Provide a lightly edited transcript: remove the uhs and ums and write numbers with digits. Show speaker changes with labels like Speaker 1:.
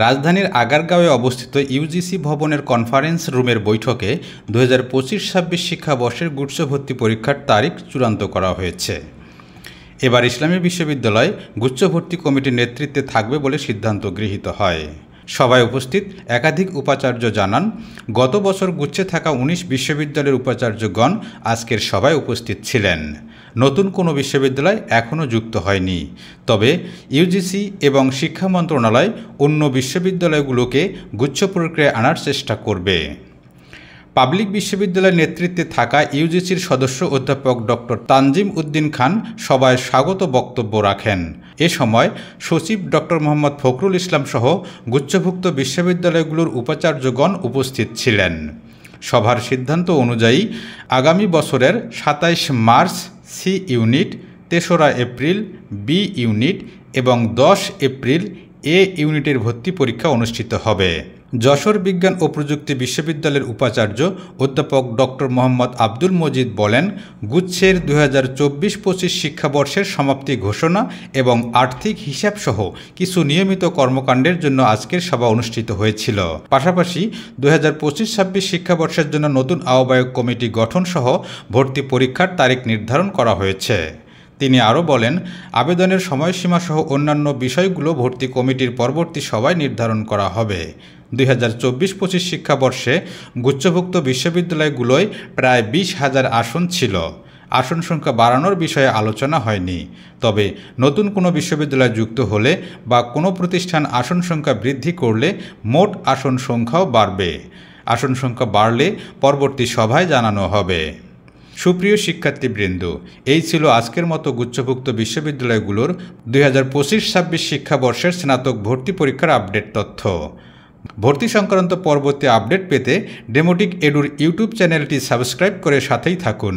Speaker 1: রাজধানীর আগারগাঁওয়ে অবস্থিত ইউজিসি ভবনের কনফারেন্স রুমের বৈঠকে 2025-26 শিক্ষাবর্ষের গুচ্ছ ভর্তি পরীক্ষার তারিখ চূড়ান্ত করা হয়েছে। এবার ইসলামী বিশ্ববিদ্যালয় গুচ্ছ ভর্তি কমিটির নেতৃত্বে থাকবে বলে সিদ্ধান্ত গৃহীত হয়। সভায় উপস্থিত একাধিক উপাচার্য জানান, গত বছর গুচ্ছে থাকা 19 বিশ্ববিদ্যালয়ের উপাচার্যগণ আজকের সভায় উপস্থিত ছিলেন। নতুন কোনো বিশ্ববিদ্যালয় এখনও যুক্ত হয়নি, তবে ইউজিসি এবং শিক্ষা মন্ত্রণালয় অন্য বিশ্ববিদ্যালয়গুলোকে গুচ্ছ প্রক্রিয়ায় আনার চেষ্টা করবে। পাবলিক বিশ্ববিদ্যালয়ের নেতৃত্বে থাকা ইউজিসির সদস্য অধ্যাপক ডক্টর তানজিম উদ্দিন খান সভায় স্বাগত বক্তব্য রাখেন। এ সময় সচিব ডক্টর মোহাম্মদ ফখরুল ইসলাম সহ গুচ্ছভুক্ত বিশ্ববিদ্যালয়গুলোর উপাচার্যগণ উপস্থিত ছিলেন। সভার সিদ্ধান্ত অনুযায়ী আগামী বছরের 27 মার্চ সি ইউনিট, 3রা এপ্রিল বি ইউনিট এবং 10 এপ্রিল এ ইউনিটের ভর্তি পরীক্ষা অনুষ্ঠিত হবে। যশোর বিজ্ঞান ও প্রযুক্তি বিশ্ববিদ্যালয়ের উপাচার্য অধ্যাপক ডক্টর মোহাম্মদ আব্দুল মজিদ বলেন, গুচ্ছের 2024-25 শিক্ষাবর্ষের সমাপ্তি ঘোষণা এবং আর্থিক হিসাবসহ কিছু নিয়মিত কর্মকাণ্ডের জন্য আজকের সভা অনুষ্ঠিত হয়েছিল। পাশাপাশি 2025-26 শিক্ষাবর্ষের জন্য নতুন আহ্বায়ক কমিটি গঠনসহ ভর্তি পরীক্ষার তারিখ নির্ধারণ করা হয়েছে। তিনি আরও বলেন, আবেদনের সময়সীমা সহ অন্যান্য বিষয়গুলো ভর্তি কমিটির পরবর্তী সভায় নির্ধারণ করা হবে। 2024-25 শিক্ষাবর্ষে গুচ্ছভুক্ত বিশ্ববিদ্যালয়গুলোয় প্রায় 20,000 আসন ছিল। আসন সংখ্যা বাড়ানোর বিষয়ে আলোচনা হয়নি, তবে নতুন কোনো বিশ্ববিদ্যালয় যুক্ত হলে বা কোনো প্রতিষ্ঠান আসন সংখ্যা বৃদ্ধি করলে মোট আসন সংখ্যাও বাড়বে। আসন সংখ্যা বাড়লে পরবর্তী সভায় জানানো হবে। সুপ্রিয় শিক্ষার্থীবৃন্দ, এই ছিল আজকের মতো গুচ্ছভুক্ত বিশ্ববিদ্যালয়গুলোর 2025-26 শিক্ষাবর্ষের স্নাতক ভর্তি পরীক্ষার আপডেট তথ্য। ভর্তি সংক্রান্ত পরবর্তী আপডেট পেতে ডেমোটিক এডুর ইউটিউব চ্যানেলটি সাবস্ক্রাইব করে সাথেই থাকুন।